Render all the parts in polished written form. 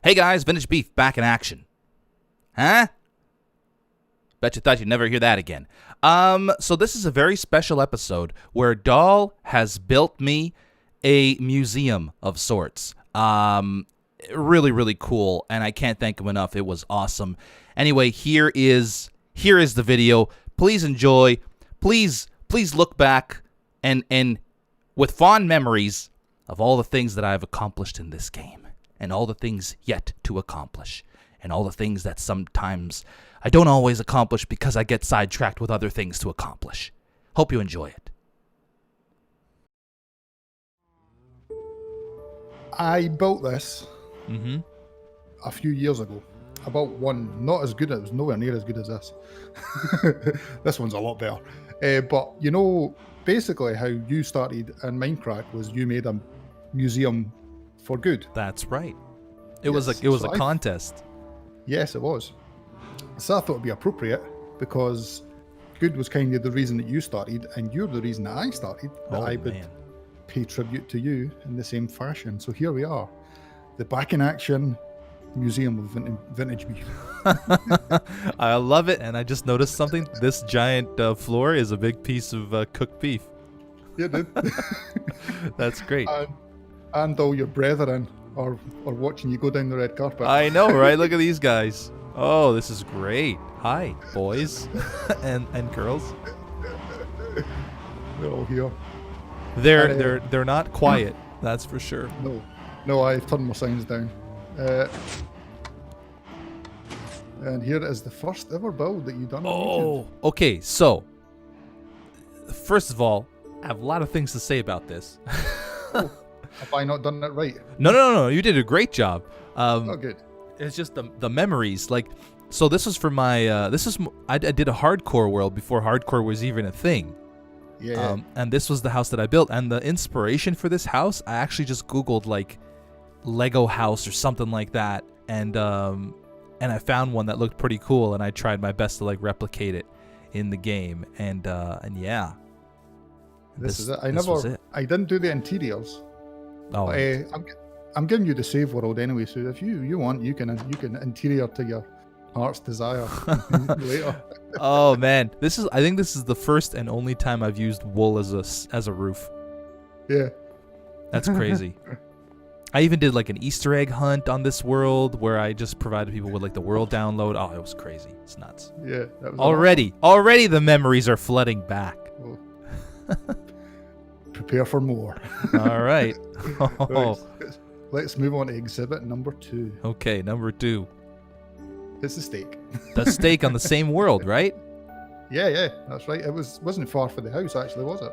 Hey guys, Vintage Beef back in action. Huh? Bet you thought you'd never hear that again. So this is a very special episode where Dahl has built me a museum of sorts. Really, really cool, and I can't thank him enough. It was awesome. Anyway, here is the video. Please enjoy. Please look back and with fond memories of all the things that I've accomplished in this game. And all the things yet to accomplish. And all the things that sometimes I don't always accomplish because I get sidetracked with other things to accomplish. Hope you enjoy it. I built this a few years ago. I built one, not as good, it was nowhere near as good as this. This one's a lot better. But you know, basically how you started in Minecraft was you made a museum for good. That's right. It was a contest. Yes, it was. So I thought it'd be appropriate because good was kind of the reason that you started, and you're the reason that I started. That I would pay tribute to you in the same fashion. So here we are, the Back in Action Museum of Vintage Beef. I love it, and I just noticed something. This giant floor is a big piece of cooked beef. Yeah, dude. That's great. And all your brethren are watching you go down the red carpet. I know, right? Look at these guys. Oh, this is great. Hi, boys and girls. They're all here. They're not quiet. That's for sure. No, I've turned my signs down. And here is the first ever build that you've done. Oh, okay. So, first of all, I have a lot of things to say about this. Have I not done it right? No. You did a great job. Oh, good. It's just the memories. Like, so this was for my. I did a hardcore world before hardcore was even a thing. Yeah. And this was the house that I built. And the inspiration for this house, I actually just Googled like Lego house or something like that, and I found one that looked pretty cool, and I tried my best to like replicate it in the game, and yeah. This is it. Was it. I didn't do the interiors. Oh. I'm giving you the save world anyway, so if you want, you can interior to your heart's desire later. Oh man, I think this is the first and only time I've used wool as a roof. Yeah. That's crazy. I even did like an Easter egg hunt on this world where I just provided people with like the world download. Oh, it was crazy. It's nuts. Yeah. That was already the memories are flooding back. Oh. Prepare for more. All right. Let's move on to exhibit number 2. Okay, number 2. It's the steak. The steak on the same world, right? Yeah, that's right. It wasn't far from the house, actually, was it?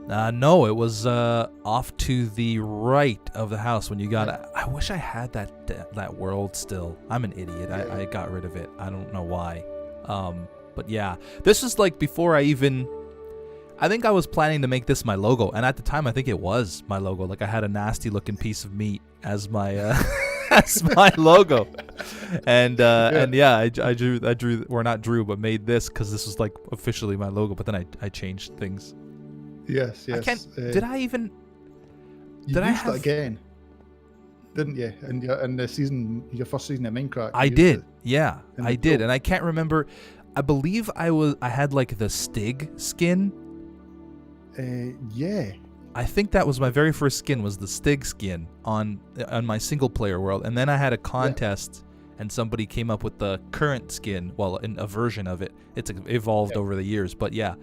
No, it was off to the right of the house when you got it. I wish I had that world still. I'm an idiot. Yeah. I got rid of it. I don't know why. But yeah, this is like before I think I was planning to make this my logo, and at the time I think it was my logo. Like I had a nasty looking piece of meat as my as my logo, and yeah, I made this because this was like officially my logo. But then I changed things. Yes. I can't. Did I even? Did I have it again? Didn't you? In the season, your first season of Minecraft. I did. Yeah, I did, and I can't remember. I believe I had like the Stig skin. Yeah. I think that was my very first skin, was the Stig skin on my single player world, and then I had a contest, and somebody came up with the current skin. Well, in a version of it, it's evolved over the years, but yeah,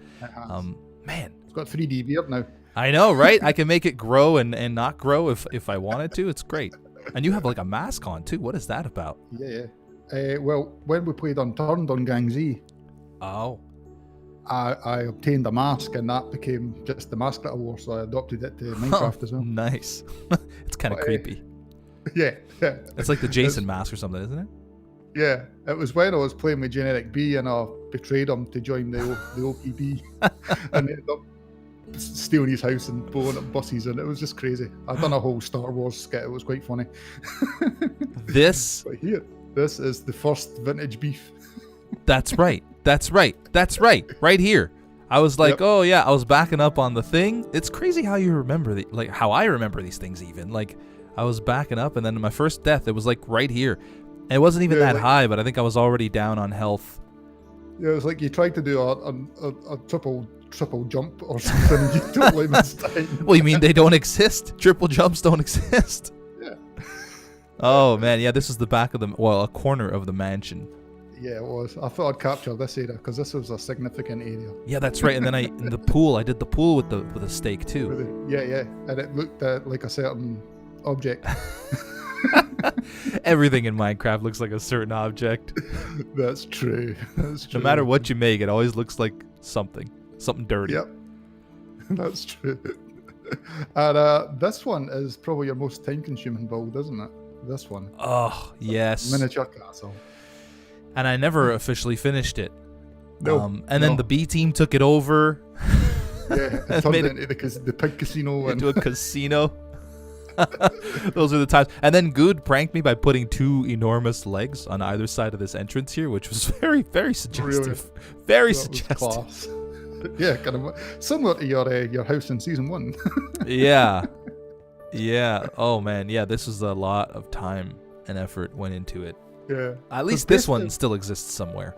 man, it's got 3D beard now. I know, right? I can make it grow and not grow if I wanted to. It's great, and you have like a mask on too. What is that about? Yeah. Well, when we played Unturned on Gang Z, I obtained a mask, and that became just the mask that I wore, so I adopted it to Minecraft as well. Nice. It's kind of creepy. Yeah. It's like the Jason mask or something, isn't it? Yeah. It was when I was playing with Generic B, and I betrayed him to join the OPB, and ended up stealing his house and blowing up buses, and it was just crazy. I've done a whole Star Wars skit. It was quite funny. But here, this is the first Vintage Beef. That's right. Right here. I was like, oh yeah, I was backing up on the thing. It's crazy how you remember how I remember these things even. Like I was backing up, and then my first death, it was like right here. And it wasn't even that high, but I think I was already down on health. Yeah, it was like you tried to do a triple jump or something, and you totally missed time. Well, you mean they don't exist? Triple jumps don't exist. Yeah. Oh man, yeah, this is the back of a corner of the mansion. Yeah, it was. I thought I'd capture this area because this was a significant area. Yeah, that's right. And then in the pool, I did the pool with a stake too. Yeah, and it looked like a certain object. Everything in Minecraft looks like a certain object. That's true. No matter what you make, it always looks like something dirty. Yep, that's true. And this one is probably your most time-consuming build, isn't it? This one. Oh yes. Miniature castle. And I never officially finished it. No. Then the B team took it over. Yeah, it turned into the pig casino. Into a casino. Those are the times. And then Good pranked me by putting 2 enormous legs on either side of this entrance here, which was very, very suggestive. Really? Very that suggestive. Was class. Yeah, kind of similar to your house in season 1. Yeah. Yeah. Oh man. Yeah. This was a lot of time and effort went into it. Yeah. At least this one still exists somewhere.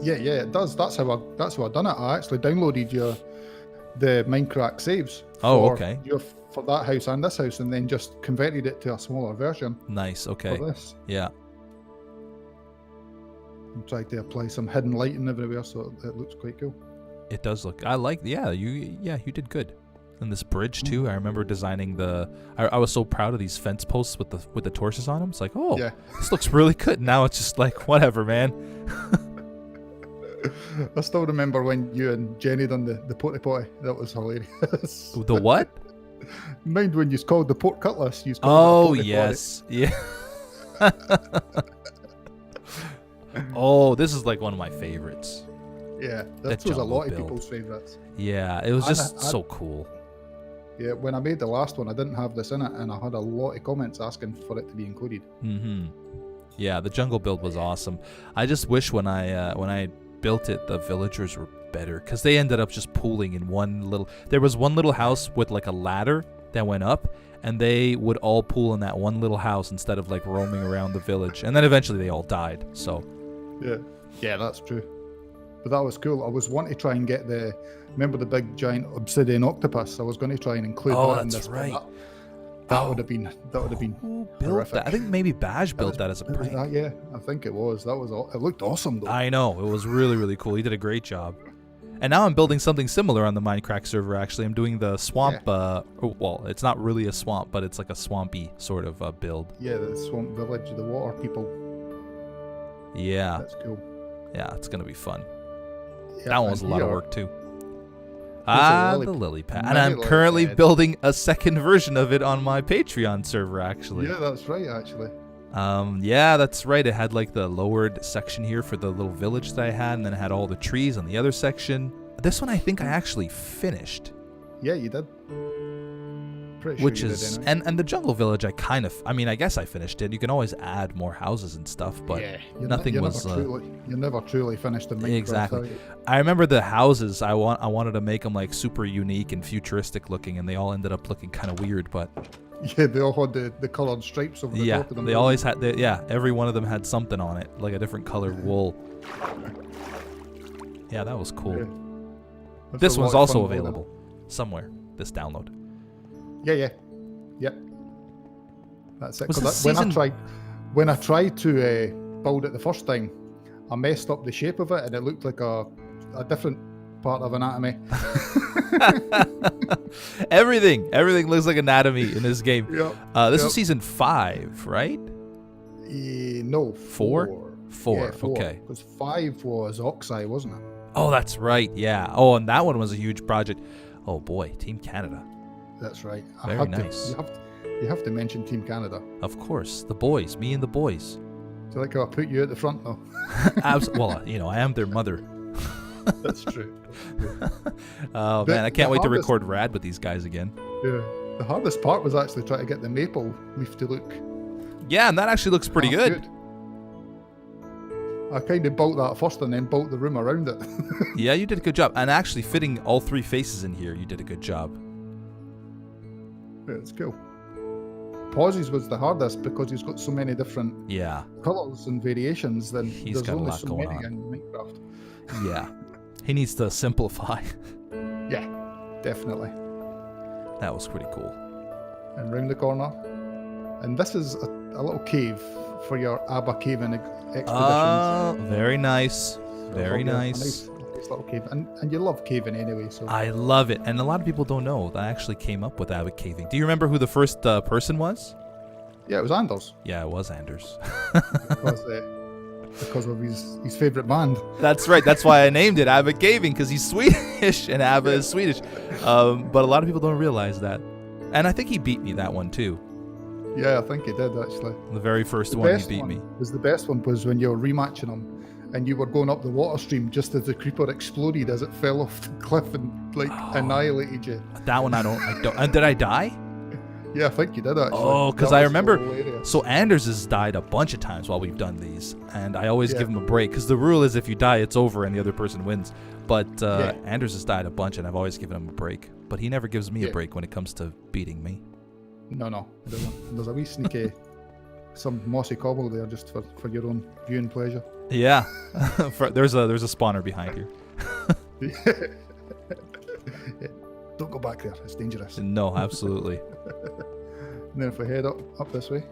Yeah, it does. That's how I done it. I actually downloaded the Minecraft saves. Okay. For that house and this house, and then just converted it to a smaller version. Nice. Okay. For this. Yeah. I'm trying to apply some hidden lighting everywhere, so it looks quite cool. It does look. I like. Yeah. You did good. And this bridge too. I remember designing I was so proud of these fence posts with the torches on them. It's like, oh, yeah. This looks really good. Now it's just like, whatever, man. I still remember when you and Jenny done the potty potty. That was hilarious. The what? Mind when you called the pork cutlass. You called the yes, potty. Yeah. Oh, this is like one of my favorites. Yeah, that was a lot of people's favorites. Yeah, it was just so cool. Yeah, when I made the last one, I didn't have this in it, and I had a lot of comments asking for it to be included. Mm-hmm. Yeah, the jungle build was awesome. I just wish when I built it, the villagers were better, because they ended up just pooling in there was one little house with like a ladder that went up, and they would all pool in that one little house instead of like roaming around the village. And then eventually they all died, so. Yeah, that's true. But that was cool. I was wanting to try and get remember the big giant obsidian octopus? I was going to try and include that in this. That's right. That would have been Who built that? I think maybe Baj built that as a prank. Yeah, I think it was. It looked awesome though. I know. It was really, really cool. He did a great job. And now I'm building something similar on the Minecraft server, actually. I'm doing the swamp, well, it's not really a swamp, but it's like a swampy sort of build. Yeah, the swamp village, the water people. Yeah. That's cool. Yeah, it's going to be fun. Yeah, that one was a lot of work too. The Lilypad. And I'm currently building a second version of it on my Patreon server, actually. Yeah, that's right, actually. Yeah, that's right. It had like the lowered section here for the little village that I had, and then it had all the trees on the other section. This one I think I actually finished. Yeah, you did. Pretty sure Which you is did, anyway. And the jungle village I guess I finished it. You can always add more houses and stuff, but nothing was you never truly finished in Minecraft. Exactly. I remember the houses I wanted to make them like super unique and futuristic looking, and they all ended up looking kind of weird, but yeah, they all had the colored stripes over the top of them. They always had every one of them had something on it, like a different colored wool. Yeah, that was cool. Yeah. This one's also available somewhere, this download. Yeah. That's it. When I tried to build it the first time, I messed up the shape of it, and it looked like a different part of anatomy. Everything looks like anatomy in this game. Yep. This is season 5, right? No, 4. 4. Yeah, 4. Okay. Because 5 was Oxeye, wasn't it? Oh, that's right. Yeah. Oh, and that one was a huge project. Oh boy, Team Canada. That's right. Very nice. You have to mention Team Canada. Of course, the boys, me and the boys. So like how I put you at the front though. Well, I am their mother. That's true. Oh man, I can't wait to record Rad with these guys again. Yeah. The hardest part was actually trying to get the maple leaf to look. Yeah, and that actually looks pretty good. I kind of built that first and then built the room around it. Yeah, you did a good job. And actually fitting all 3 faces in here, you did a good job. Yeah, it's cool. pauses was the hardest because he's got so many different colors and variations. Then He's there's got a only lot so going many on. in Minecraft. Yeah. He needs to simplify. Yeah, definitely. That was pretty cool. And round the corner. And this is a little cave for your ABBA caving expeditions. Oh, very nice. Very A nice. nice little cave. And you love caving anyway. So I love it. And a lot of people don't know that I actually came up with avid caving. Do you remember who the first person was? Yeah, it was Anders. Yeah, it was Anders. Because of his favourite band. That's right. That's why I named it Avid Caving, because he's Swedish and ABBA is Swedish. But a lot of people don't realize that. And I think he beat me that one too. Yeah, I think he did actually. The very first one he beat me. The best one was when you were rematching him and you were going up the water stream just as the creeper exploded as it fell off the cliff and annihilated you. That one I don't. Did I die? Yeah, I think you did actually. Oh, because I remember. So Anders has died a bunch of times while we've done these, and I always give him a break because the rule is if you die, it's over and the other person wins. But Anders has died a bunch, and I've always given him a break. But he never gives me a break when it comes to beating me. No, he doesn't. There's a wee sneaky, some mossy cobble there just for your own viewing pleasure. Yeah, there's a spawner behind here. Don't go back there. It's dangerous. No, absolutely. And then if we head up this way,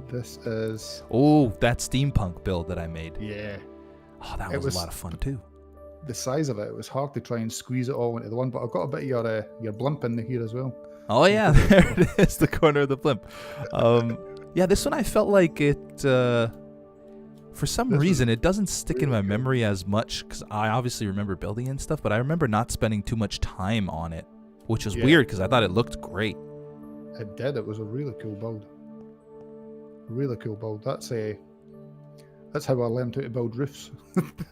this is... Oh, that steampunk build that I made. Yeah. Oh, that was a lot of fun too. The size of it was hard to try and squeeze it all into the one, but I've got a bit of your blimp in here as well. Oh yeah, there it is, the corner of the blimp. Yeah, this one I felt like it... For some reason, it doesn't stick in my memory as much because I obviously remember building and stuff, but I remember not spending too much time on it, which is weird because I thought it looked great. It did. It was a really cool build. Really cool build. That's how I learned how to build roofs.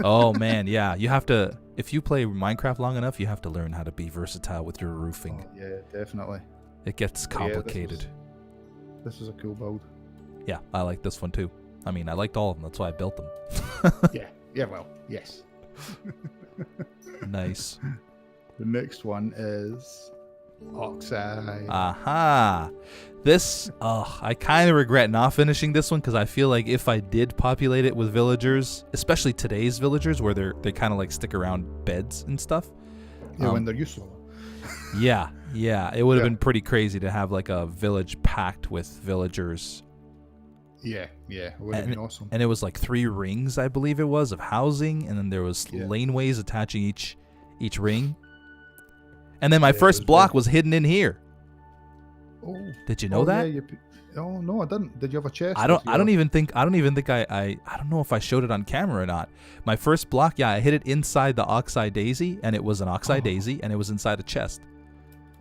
Oh man, yeah. You have to, if you play Minecraft long enough, you have to learn how to be versatile with your roofing. Oh, yeah, definitely. It gets complicated. This is a cool build. Yeah, I like this one too. I mean, I liked all of them. That's why I built them. Yeah, well, yes. Nice. The next one is Oxide. Aha. This, I kind of regret not finishing this one because I feel like if I did populate it with villagers, especially today's villagers where they kind of like stick around beds and stuff. Yeah, when they're useful. Yeah. It would have been pretty crazy to have like a village packed with villagers. Yeah, it would have been awesome. And it was like 3 rings, I believe it was, of housing, and then there was laneways attaching each ring. And then my first block was hidden in here. Oh, did you know that? Yeah, oh no, I didn't. Did you have a chest? I don't think I don't know if I showed it on camera or not. My first block, I hid it inside the Oxide Daisy, and it was an Oxide Daisy, and it was inside a chest.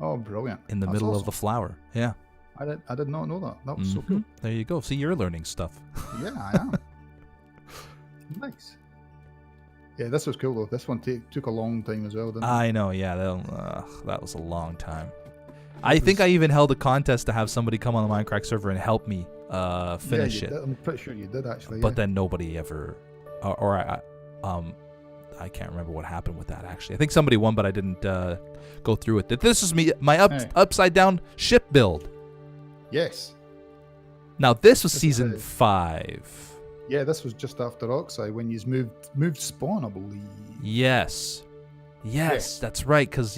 Oh, brilliant! In the middle of the flower. Yeah. I did not know that. That was so cool. There you go. See, you're learning stuff. Yeah, I am. Nice. Yeah, this was cool though. This one took a long time as well, didn't it? I know. Yeah, that was a long time. I think I even held a contest to have somebody come on the Minecraft server and help me finish it. I'm pretty sure you did actually. But then nobody ever, I can't remember what happened with that actually. I think somebody won, but I didn't go through it. This is my upside down ship build. Yes. Now this was season 5. Yeah, this was just after Oxide when you moved spawn, I believe. Yes, that's right. Cause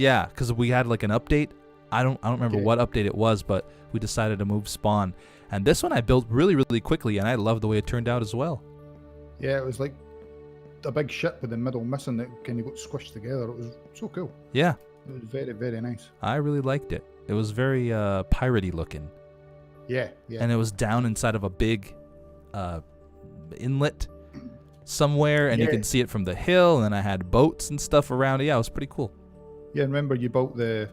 we had like an update. I don't remember what update it was, but we decided to move spawn. And this one I built really, really quickly, and I love the way it turned out as well. Yeah, it was like a big ship with the middle missing that kind of got squished together. It was so cool. Yeah. It was very, very nice. I really liked it. It was very piratey looking. Yeah. And it was down inside of a big inlet somewhere, and you can see it from the hill, and then I had boats and stuff around it. Yeah, it was pretty cool. Yeah, remember you built the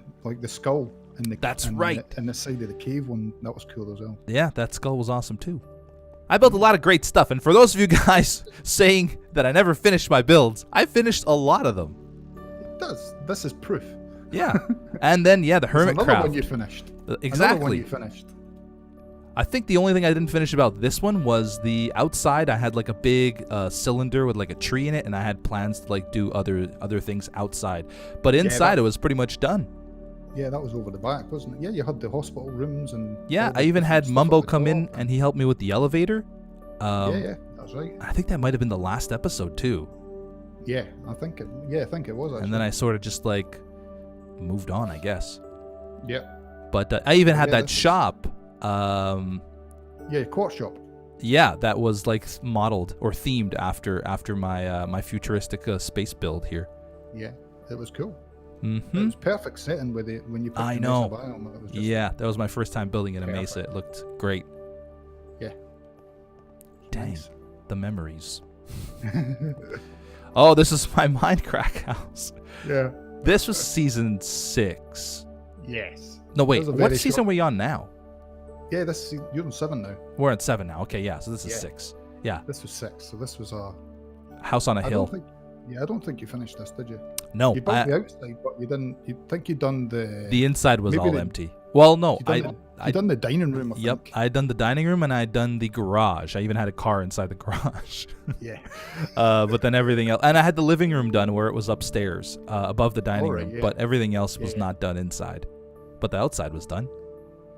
skull in the in the side of the cave one. That was cool as well. Yeah, that skull was awesome too. I built a lot of great stuff, and for those of you guys saying that I never finished my builds, I finished a lot of them. It does. This is proof. Yeah. And then the hermit craft. Another one you finished. Exactly. Another one you finished. I think the only thing I didn't finish about this one was the outside. I had like a big cylinder with like a tree in it, and I had plans to like do other things outside. But inside it was pretty much done. Yeah, that was over the back, wasn't it? Yeah, you had the hospital rooms and. Yeah, all the I even had stuff Mumbo at the come in top, and he helped me with the elevator. yeah, that's right. I think that might have been the last episode too. Yeah, I think it was. Actually. And then I sort of just like moved on, I guess. Yeah. But I even had that this is- shop. Yeah, quartz shop. Yeah, that was like modeled or themed after my my futuristic space build here. Yeah, it was cool. Mm-hmm. It was perfect setting with it when you put I the know. Mesa biome. It was just, Yeah, that was my first time building in a Perfect. Mesa. It looked great. Yeah. Dang, Nice. the memories. Oh, this is my Minecraft house. Yeah. This was season 6. Yes. No, That wait, was a what very season are we on now? Yeah, you're on 7 now. We're at 7 now. Okay, yeah, so this is Yeah. 6. Yeah, This was 6, so this was a. house on a hill. I don't think you finished this, did you? No, You built the outside, but you didn't. You think you'd done the inside was maybe all the- empty. Well, no, you done the dining room. I Yep, think. I'd done the dining room and I'd done the garage. I even had a car inside the garage. Yeah. But then everything else, and I had the living room done where it was upstairs, above the dining Alright, room. yeah. But everything else was Yeah. not done inside. But the outside was done.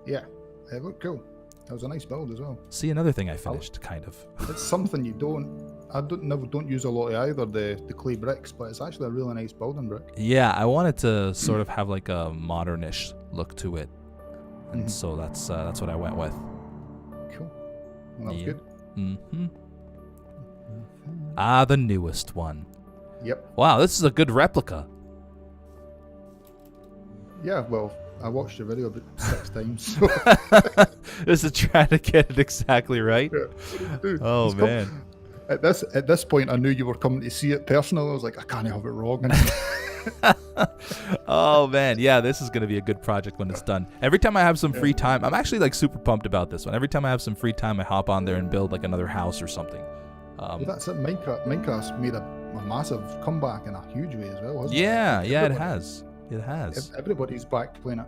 Yeah. It looked cool. That was a nice build as well. See, another thing I finished, kind of. It's something you don't. I don't use a lot of either the clay bricks, but it's actually a really nice building brick. Yeah, I wanted to sort of have like a modernish look to it, and Mhm. so that's what I went with. Cool. Well, that was Yeah. good. Mm-hmm. Ah, the newest one. Yep. Wow, this is a good replica. Yeah. Well, I watched the video about 6 times. So. This is trying to get it exactly right. Dude, Oh it's come- man. At this point, I knew you were coming to see it personally. I was like, I can't have it wrong. Oh man, yeah, this is gonna be a good project when it's done. Every time I have some free time, I'm actually like super pumped about this one. Every time I have some free time, I hop on there and build like another house or something. Well, that's it. Minecraft's made a massive comeback in a huge way as well, hasn't Yeah, it? yeah, it Everybody- has. It has. Everybody's back playing it.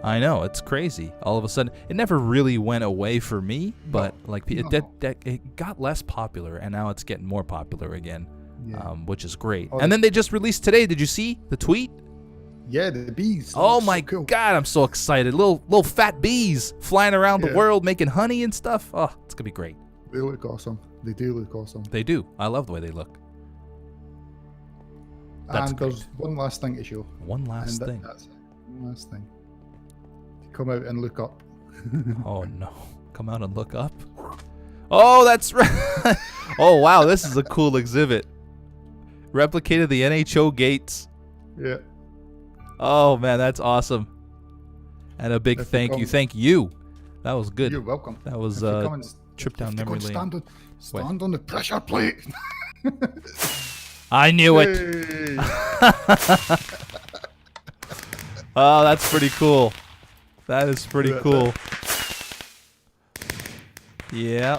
I know, it's crazy. All of a sudden, it never really went away for me, but like No. it got less popular, and now it's getting more popular again, Yeah. which is great. Oh, And then they just released today. Did you see the tweet? Yeah, the bees. Oh That's my so cool. god, I'm so excited! Little fat bees flying around the Yeah. world making honey and stuff. Oh, it's gonna be great. They look awesome. They do look awesome. They do. I love the way they look. That's and there's one last thing to show. One last and thing. That's it. One last thing. Come out and look up. Oh no! Come out and look up. Oh, that's right. Oh wow, this is a cool exhibit. Replicated the NHO gates. Yeah. Oh man, that's awesome. And a big If you thank you. come- Thank you. That was good. You're welcome. That was If you come and trip down if you memory come lane. stand on the pressure plate. I knew it. Hey. Oh, that's pretty cool. That is pretty Yeah, cool. Yeah.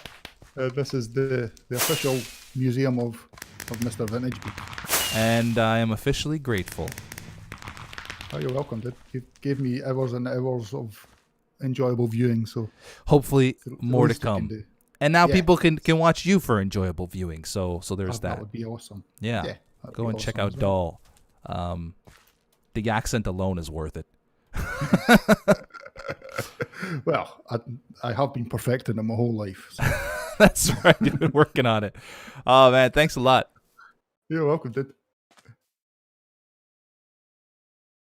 This is the official museum of Mr. VintageBeef. And I am officially grateful. Oh, you're welcome, dude. You gave me hours and hours of enjoyable viewing, so Hopefully the more to least I can come. do. And now Yeah. people can watch you for enjoyable viewing. So there's That that. would be awesome. Yeah. Yeah, that'd Go be and check awesome out as well. Dahl. The accent alone is worth it. Well, I have been perfecting it my whole life. So. That's right. You've been working on it. Oh man, thanks a lot. You're welcome, dude.